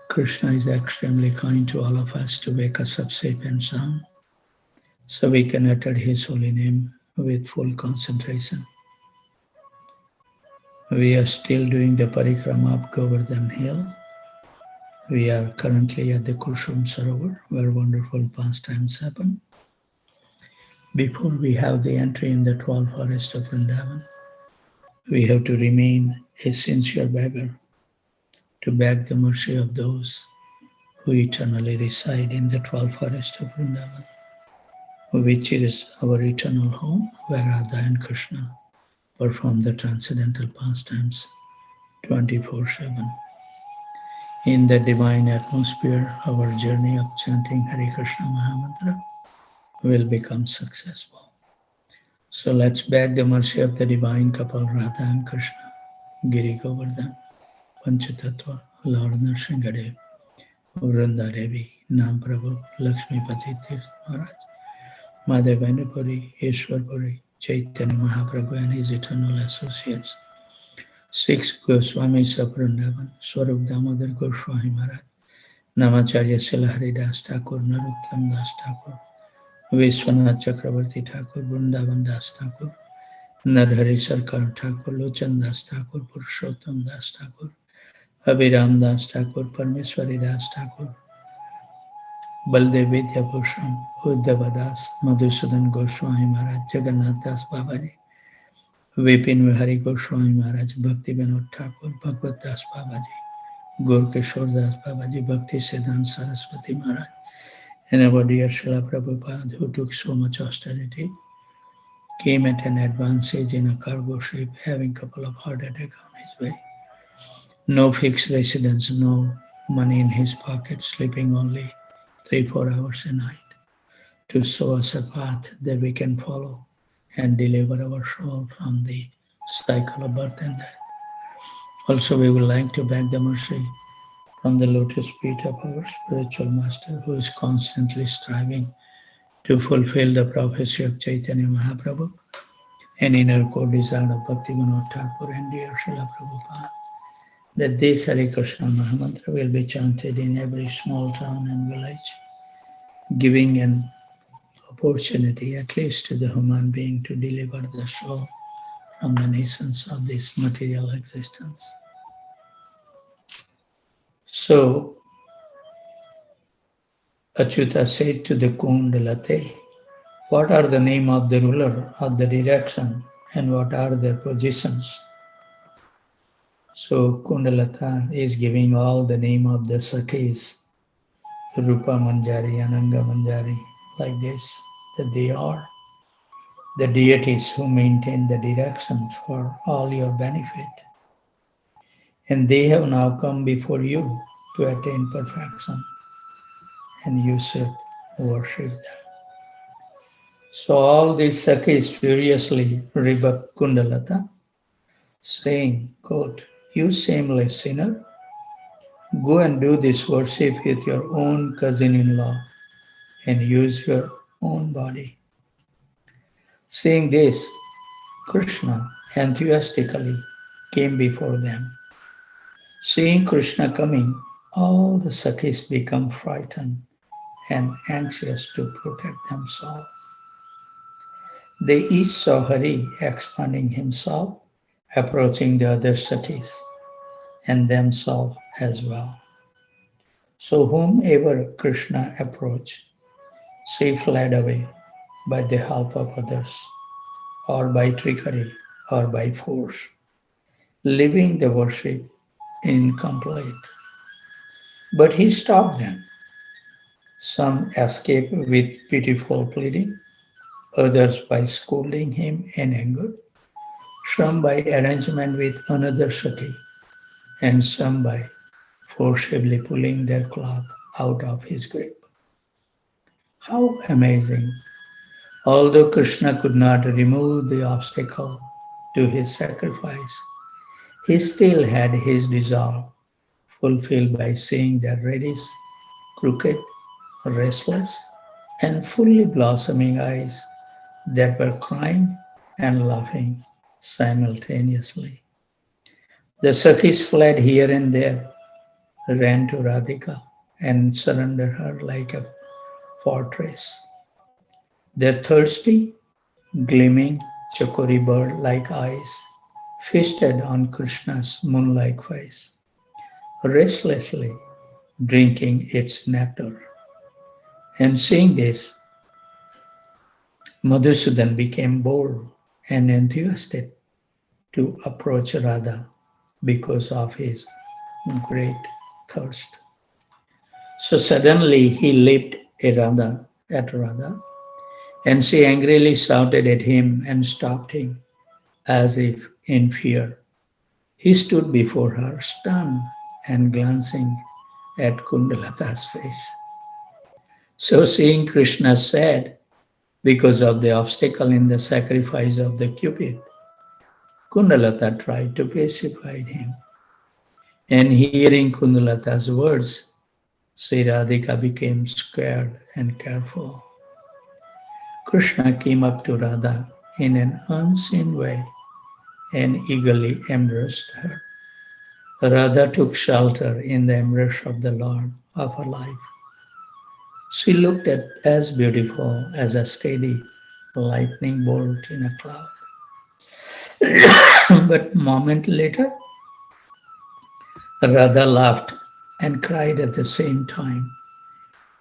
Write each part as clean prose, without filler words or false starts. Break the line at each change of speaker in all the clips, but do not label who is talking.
Krishna is extremely kind to all of us to wake us up safe and sound so we can utter His holy name with full concentration. We are still doing the parikrama of Govardhan Hill. We are currently at the Kushum Sarovar, where wonderful pastimes happen. Before we have the entry in the 12 forest of Vrindavan, we have to remain a sincere beggar to beg the mercy of those who eternally reside in the 12 forest of Vrindavan, which is our eternal home, where Radha and Krishna perform the transcendental pastimes 24/7. In the divine atmosphere, our journey of chanting Hare Krishna Mahamantra will become successful. So let's beg the mercy of the divine couple Radha and Krishna, Giri Govardhan, Panchatattva, Lord Nrsingadev, Vrinda Devi, Nam Prabhu, Lakshmi Pati Tirth Maharaj, Madhavanapuri, Ishwarpuri, Chaitanya Mahaprabhu and his eternal associates, six Goswamis of Vrindavan, Swarup Damodar Goswami Maharaj, Namacharya Sila Haridas Thakur, Narottam Das Thakur, Vishwanath Chakravarti Thakur, Vrindavan Das Thakur, Narhari Sarkar Thakur, Lochan Das Thakur, Purushottam Das Thakur, Abhiram Das Thakur, Parmeshwari Das Thakur, Baldev Vidyabhushan, Uddhava Das, Madhusudan Goswami Maharaj, Jagannath Das Babaji, Vipin Vihari Goswami Maharaj, Bhakti Vinod Thakur, Bhagavad Das Babaji, Gorkishore Das Babaji, Bhakti Siddhanta Saraswati Maharaj, and our dear Srila Prabhupada, who took so much austerity, came at an advanced age in a cargo ship, having a couple of heart attacks on his way. No fixed residence, no money in his pocket, sleeping only 3-4 hours a night, to show us a path that we can follow and deliver our soul from the cycle of birth and death. Also, we would like to beg the mercy from the lotus feet of our spiritual master, who is constantly striving to fulfill the prophecy of Chaitanya Mahaprabhu and inner core desire of Bhakti Vinod Thakur and dear Srila Prabhupada, that this Hare Krishna Mahamantra will be chanted in every small town and village, giving an opportunity at least to the human being to deliver the soul from the nations of this material existence. So, Achyuta said to the Kundalate, what are the name of the ruler of the direction and what are their positions? So Kundalata is giving all the name of the Sakhis, Rupa Manjari, Ananga Manjari, like this, that they are the deities who maintain the direction for all your benefit. And they have now come before you to attain perfection, and you should worship them. So all these Sakhis furiously rebuked Kundalata, saying, quote, you shameless sinner, go and do this worship with your own cousin-in-law and use your own body. Saying this, Krishna enthusiastically came before them. Seeing Krishna coming, all the Sakhis become frightened and anxious to protect themselves. They each saw Hari expanding himself, approaching the other Sakhis and themselves as well. So whomever Krishna approached, she fled away by the help of others, or by trickery, or by force, leaving the worship incomplete. But he stopped them. Some escaped with pitiful pleading, others by scolding him in anger, some by arrangement with another Sakhi, and some by forcibly pulling their cloth out of his grip. How amazing! Although Krishna could not remove the obstacle to his sacrifice, he still had his desire fulfilled by seeing their reddish, crooked, restless, and fully blossoming eyes that were crying and laughing simultaneously. The Sakhis fled here and there, ran to Radhika and surrendered her like a fortress. Their thirsty, gleaming chakori bird-like eyes feasted on Krishna's moon-like face, restlessly drinking its nectar. And seeing this, Madhusudan became bold and enthusiastic to approach Radha because of his great thirst. So suddenly he leaped at Radha, and she angrily shouted at him and stopped him as if in fear. He stood before her, stunned and glancing at Kundalata's face. So seeing Krishna sad because of the obstacle in the sacrifice of the Cupid, Kundalata tried to pacify him. And hearing Kundalata's words, Sri Radhika became scared and careful. Krishna came up to Radha in an unseen way and eagerly embraced her. Radha took shelter in the embrace of the Lord of her life. She looked as beautiful as a steady lightning bolt in a cloud. But a moment later, Radha laughed and cried at the same time,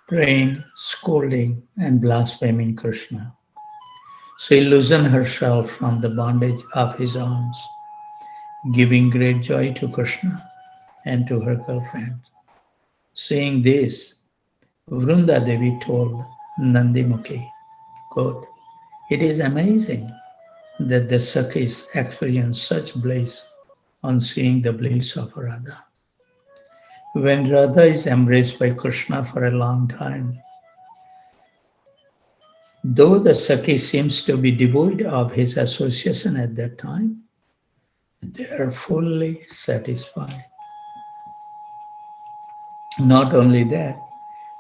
praying, scolding, and blaspheming Krishna. She loosened herself from the bondage of his arms, giving great joy to Krishna and to her girlfriend. Seeing this, Vrunda Devi told Nandimukhi, quote, "It is amazing that the Sakhis experience such bliss on seeing the bliss of Radha. When Radha is embraced by Krishna for a long time, though the Sakhi seems to be devoid of his association at that time, they are fully satisfied. Not only that,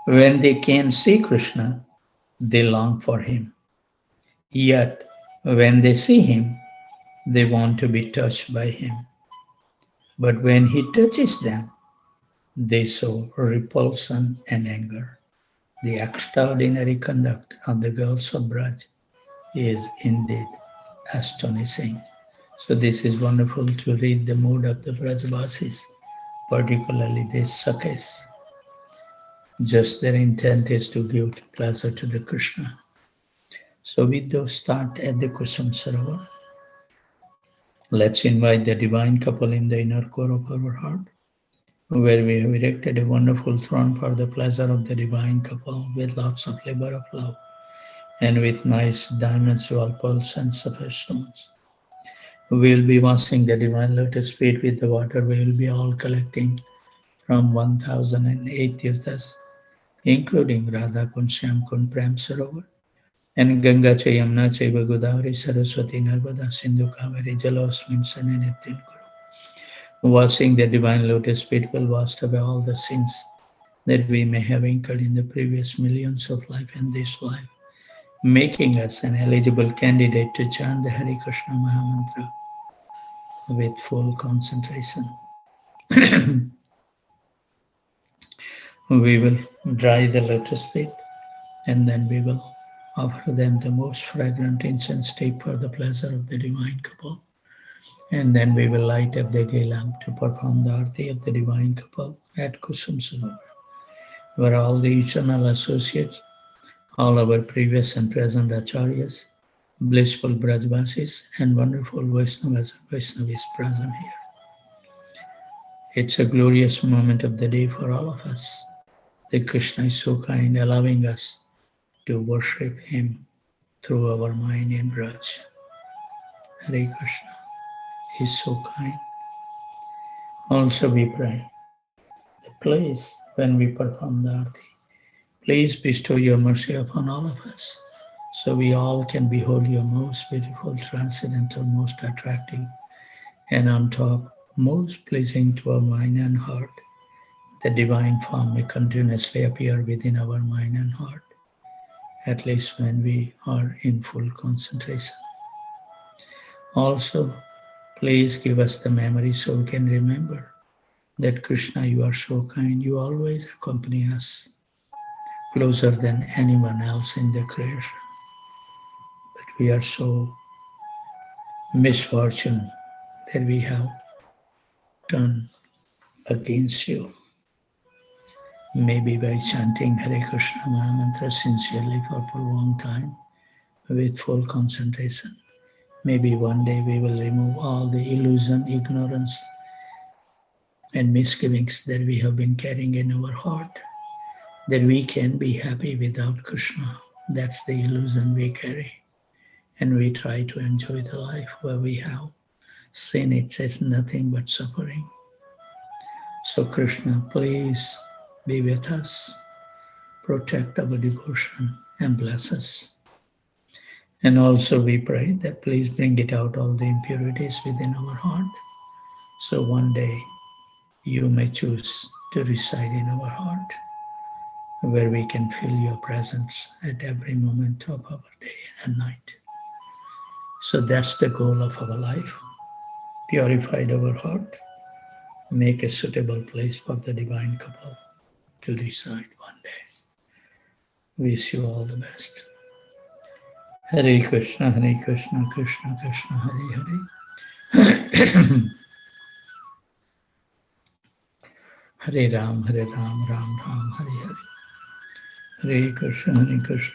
when they can see Krishna, they long for him. Yet, when they see him, they want to be touched by him. But when he touches them, they show repulsion and anger. The extraordinary conduct of the girls of Braj is indeed astonishing. So this is wonderful to read the mood of the Brajvasis, particularly the Sakhis. Just their intent is to give pleasure to the Krishna. So we do start at the Kusum Sarovar. Let's invite the divine couple in the inner core of our heart, where we have erected a wonderful throne for the pleasure of the divine couple with lots of labor of love and with nice diamonds, jewel pearls and sapphire stones. We will be washing the divine lotus feet with the water. We will be all collecting from 1008 tirthas, including Radha Kund, Shyam Kund, Prem Sarovar, and Ganga cha Yamuna chaiva Godavari Saraswati Narmada Sindhu Kaveri Jalosmin Saninitin Guru. Washing the divine lotus feet will wash away all the sins that we may have incurred in the previous millions of life and this life, making us an eligible candidate to chant the Hare Krishna Mahamantra with full concentration. We will dry the lotus feet and then we will offer them the most fragrant incense stick for the pleasure of the divine couple. And then we will light up the ghee lamp to perform the arti of the divine couple at Kusum Sarovar, where all the eternal associates, all our previous and present acharyas, blissful Brajvasis, and wonderful Vaishnavas and Vaishnavis present here. It's a glorious moment of the day for all of us. That Krishna is so kind, allowing us to worship Him through our mind in Braj. Hare Krishna is so kind. Also we pray, please, when we perform the arti, please bestow your mercy upon all of us, so we all can behold your most beautiful, transcendental, most attractive, and on top, most pleasing to our mind and heart. The divine form may continuously appear within our mind and heart, at least when we are in full concentration. Also, please give us the memory so we can remember that Krishna, you are so kind, you always accompany us closer than anyone else in the creation. But we are so misfortunate that we have turned against you. Maybe by chanting Hare Krishna Mahamantra sincerely for a long time with full concentration. Maybe one day we will remove all the illusion, ignorance, and misgivings that we have been carrying in our heart, that we can be happy without Krishna. That's the illusion we carry. And we try to enjoy the life where we have. Sin, it says nothing but suffering. So Krishna, please be with us, protect our devotion, and bless us. And also we pray that please bring it out all the impurities within our heart. So one day you may choose to reside in our heart, where we can feel your presence at every moment of our day and night. So that's the goal of our life. Purified our heart, make a suitable place for the divine couple to reside one day. Wish you all the best. Hare Krishna, Krishna Krishna, Hare Hare. Hare Ram, Ram Ram, Hare Hare. Hare Krishna, Krishna